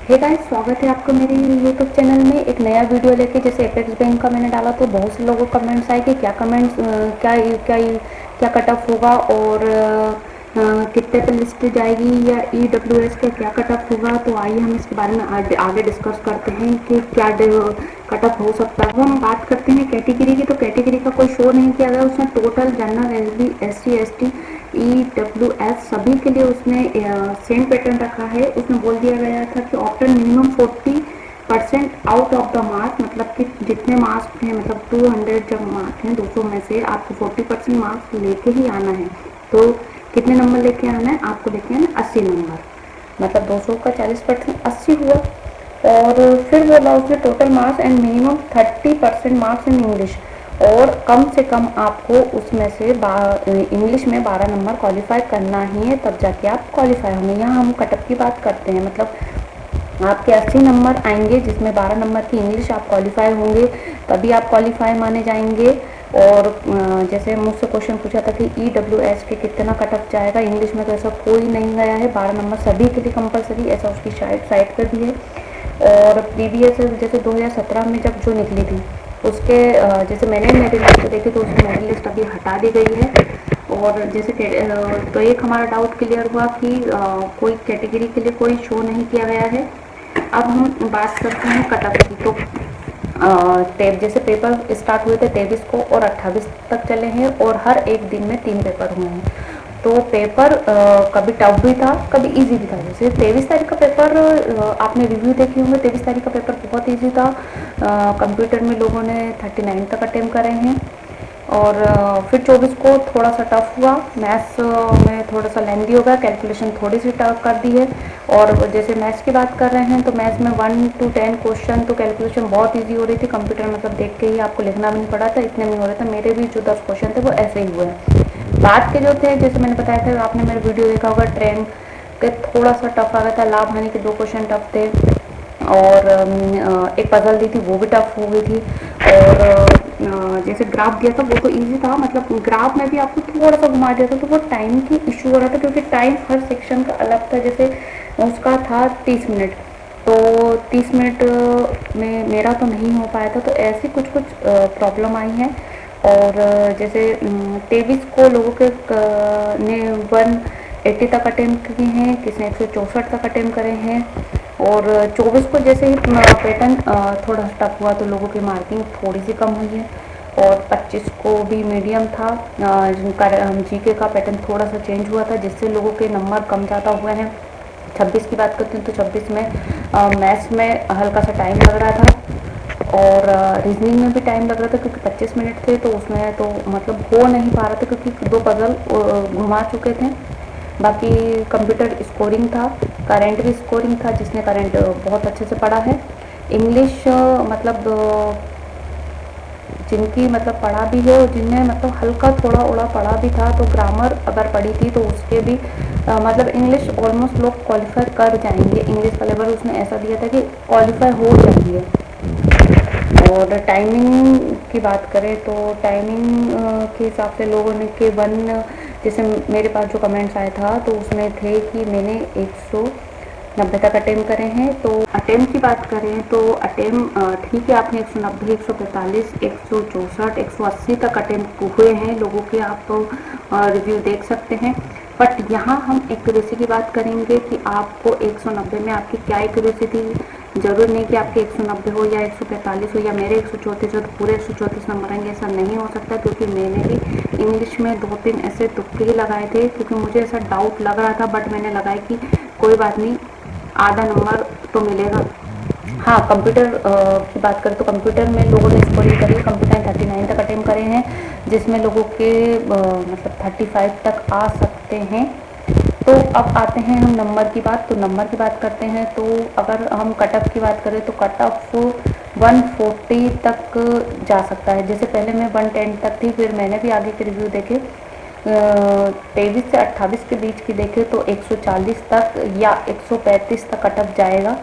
Hey guys, स्वागत है आपका मेरे यूट्यूब चैनल में एक नया वीडियो लेके। जैसे एपेक्स बैंक का मैंने डाला तो बहुत से लोगों को कमेंट्स आए कि क्या कमेंट्स क्या क्या क्या कट ऑफ होगा और कितने पे लिस्ट जाएगी या ईडब्ल्यूएस का क्या कट ऑफ होगा। तो आइए हम इसके बारे में आगे डिस्कस करते हैं कि क्या कट ऑफ हो सकता है। हम बात करते हैं कैटेगरी की, तो कैटेगरी का कोई शो नहीं किया गया उसमें। Total general, SB, SC, ST, EWS सभी के लिए उसने सेम पैटर्न रखा है। उसमें बोल दिया गया था कि obtain minimum 40% out of the marks, मतलब कि जितने मार्क्स हैं, मतलब 200 जब मार्क्स हैं 200 में से आपको 40% मार्क्स लेके ही आना है। तो कितने नंबर लेके आना है? आपको लेके आना 80 नंबर, मतलब 200 का 40% 80 हुआ। और फिर बोला उसने total marks and minimum 30% marks in English, और कम से कम आपको उसमें से इंग्लिश में 12 नंबर क्वालिफाई करना ही है, तब जाके आप क्वालिफाई होंगे। यहाँ हम कटअप की बात करते हैं, मतलब आपके 80 नंबर आएंगे जिसमें 12 नंबर की इंग्लिश आप क्वालिफाई होंगे, तभी आप क्वालिफाई माने जाएंगे। और जैसे मुझसे क्वेश्चन पूछा था कि ईडब्ल्यूएस के कितना कट ऑफ जाएगा इंग्लिश में, तो ऐसा कोई नहीं गया है। 12 नंबर सभी के लिए कंपलसरी, ऐसा उसकी साइट पर भी है। और प्रीवियस जैसे 2017 में जब जो निकली थी उसके जैसे मैंने मेरी लिस्ट देखी तो उसकी मेरी लिस्ट अभी हटा दी गई है। और जैसे तो एक हमारा डाउट क्लियर हुआ कि कोई कैटेगरी के लिए कोई शो नहीं किया गया है। अब हम बात करते हैं कट ऑफ की। तो जैसे पेपर स्टार्ट हुए थे 23 को और 28 तक चले हैं, और हर एक दिन में 3 पेपर हुए हैं। तो पेपर कभी टफ भी था, कभी इजी भी था। जैसे 23 तारीख का पेपर आपने रिव्यू देखे होंगे। 23 तारीख का पेपर बहुत इजी था। कंप्यूटर में लोगों ने 39 तक अटेम्प्ट करे हैं। और फिर 24 को थोड़ा सा टफ हुआ, मैथ्स में थोड़ा सा लेंदी हो गया, कैलकुलेशन थोड़ी सी टफ कर दी है। और जैसे मैथ्स की बात कर रहे हैं तो मैथ्स में 1 to 10 क्वेश्चन तो कैलकुलेशन बहुत इजी हो रही थी। कंप्यूटर मतलब देख के ही आपको लिखना भी नहीं पड़ा था, इतने में हो रहे थे। मेरे भी जो 10 क्वेश्चन थे वो ऐसे ही हुए हैं। बाद के जो थे, जैसे मैंने बताया था, आपने मेरे वीडियो देखा होगा, ट्रेन के थोड़ा सा टफ आ गया था। लाभ हानि के 2 क्वेश्चन टफ थे, और एक पजल दी थी वो भी टफ हो गई थी। और जैसे ग्राफ दिया था वो तो इजी था, मतलब ग्राफ में भी आपको थोड़ा सा घुमा दिया था, तो वो टाइम की इशू हो रहा था क्योंकि टाइम हर सेक्शन का अलग था। जैसे उसका था 30 मिनट, तो 30 मिनट में मेरा तो नहीं हो पाया था। तो ऐसी कुछ कुछ प्रॉब्लम आई है। और जैसे 23 को लोगों के ने 180 तक अटेम्प्ट किए हैं, किसी ने 164 तक अटेम्प्ट करे हैं। और 24 को जैसे ही पैटर्न थोड़ा टफ हुआ तो लोगों की मार्किंग थोड़ी सी कम हुई है। और 25 को भी मीडियम था, जिनका जीके का पैटर्न थोड़ा सा चेंज हुआ था जिससे लोगों के नंबर कम ज़्यादा हुए हैं। 26 की बात करती हूँ तो 26 में मैथ्स में हल्का सा टाइम लग रहा था, और रीजनिंग में भी टाइम लग रहा था क्योंकि 25 मिनट थे, तो उसमें तो मतलब हो नहीं पा रहा था क्योंकि 2 पजल घुमा चुके थे। बाकी कंप्यूटर स्कोरिंग था, करंट भी स्कोरिंग था, जिसने करंट बहुत अच्छे से पढ़ा है। इंग्लिश मतलब जिनकी मतलब पढ़ा भी है और जिनने मतलब हल्का थोड़ा ओड़ा पढ़ा भी था, तो ग्रामर अगर पढ़ी थी तो उसके भी मतलब इंग्लिश ऑलमोस्ट लोग क्वालिफाई कर जाएंगे। इंग्लिश का लेवल उसने ऐसा दिया था कि क्वालिफाई हो जाएंगे। और टाइमिंग की बात करें तो टाइमिंग के हिसाब से लोगों ने के 1, जैसे मेरे पास जो कमेंट्स आया था तो उसमें थे कि मैंने 190 तक अटेम्प्ट करे हैं। तो अटेम्प्ट की बात करें तो अटेम्प्ट ठीक है, आपने 190, 145, 164, 180 तक अटेम्प्ट हुए हैं लोगों के, आप तो रिव्यू देख सकते हैं। बट यहाँ हम एक्यूरेसी की बात करेंगे कि आपको 190 में आपकी क्या एक्यूरेसी थी। जरूर नहीं कि आपके 190 हो या 145 हो या मेरे 134 हो तो पूरे 134 नंबर आएंगे, ऐसा नहीं हो सकता। क्योंकि मैंने भी इंग्लिश में 2-3 ऐसे तुक्के ही लगाए थे क्योंकि मुझे ऐसा डाउट लग रहा था, बट मैंने लगाया कि कोई बात नहीं, आधा नंबर तो मिलेगा। हाँ, कंप्यूटर की बात करें तो कंप्यूटर में लोगों ने स्कोरिंग करी, कंप्यूटर 39 तक अटेम्प्ट करे हैं, जिसमें लोगों के मतलब 35 तक आ सकते हैं। तो अब आते हैं हम नंबर की बात, तो नंबर की बात करते हैं। तो अगर हम कट ऑफ की बात करें तो कट ऑफ 140 तक जा सकता है। जैसे पहले मैं 110 तक थी, फिर मैंने भी आगे के रिव्यू देखे, 23 से 28 के बीच की देखे तो 140 तक या 135 तक कट ऑफ जाएगा।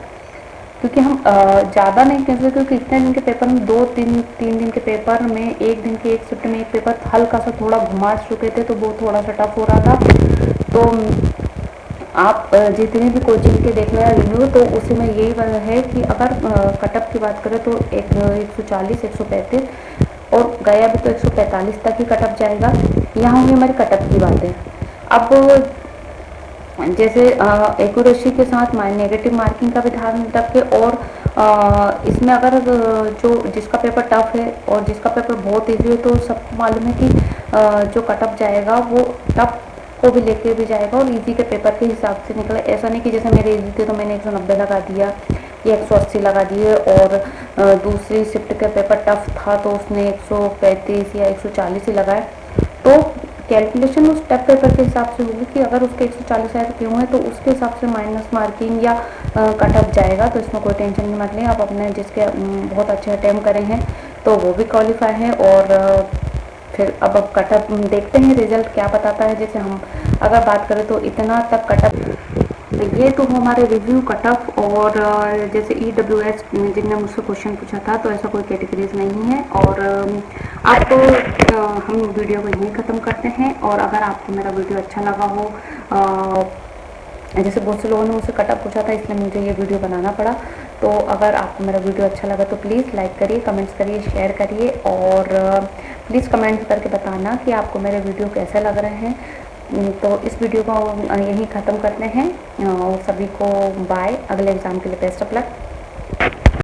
क्योंकि हम ज़्यादा नहीं कह सकते क्योंकि इतने दिन के पेपर में 2-3 दिन के पेपर में एक दिन के एक शिफ्ट में एक पेपर हल्का सा थोड़ा घुमा चुके थे, तो वो थोड़ा सा टफ हो रहा था। तो आप जितने भी कोचिंग के देख रहे हैं रिव्यू, तो उसी में यही अगर कटअप की बात करें तो 140, 135 और गया भी तो 145 तक ही कटअप जाएगा। यहाँ हुई हमारी कटअप की बातें। अब जैसे एक्यूरेसी के साथ नेगेटिव मार्किंग का भी ध्यान रखें, और इसमें अगर जो जिसका पेपर टफ है और जिसका पेपर बहुत ईजी है तो सबको मालूम है कि जो कटअप जाएगा वो टफ को भी लेके भी जाएगा और इजी के पेपर के हिसाब से निकला। ऐसा नहीं कि जैसे मेरे इजी थे तो मैंने 190 लगा दिया या 180 लगा दिए, और दूसरी शिफ्ट का पेपर टफ था तो उसने 135 या 140 ही लगाए। तो कैलकुलेशन उस टफ पेपर के हिसाब से होगी कि अगर उसके 140 आए तो क्यों है, तो उसके हिसाब से माइनस मार्किंग या कटअप जाएगा। तो इसमें कोई टेंशन नहीं मत लें। आप अपने जिसके बहुत अच्छे अटैम्प्ट करे हैं तो वो भी क्वालिफाई है, और फिर अब कटअप देखते हैं रिजल्ट क्या बताता है। जैसे हम अगर बात करें तो इतना तक कटअप, ये तो हमारे रिव्यू कटअप। और जैसे EWS जिनने मुझसे क्वेश्चन पूछा था, तो ऐसा कोई कैटेगरीज नहीं है। और आपको हम वीडियो को यहीं ख़त्म करते हैं। और अगर आपको मेरा वीडियो अच्छा लगा हो, जैसे बहुत से लोगों ने मुझसे कटअप पूछा था इसलिए मुझे ये वीडियो बनाना पड़ा, तो अगर आपको मेरा वीडियो अच्छा लगा तो प्लीज़ लाइक करिए, कमेंट्स करिए, शेयर करिए, और प्लीज़ कमेंट करके बताना कि आपको मेरे वीडियो कैसे लग रहे हैं। तो इस वीडियो को यहीं ख़त्म करते हैं, और सभी को बाय। अगले एग्ज़ाम के लिए बेस्ट ऑफ लक।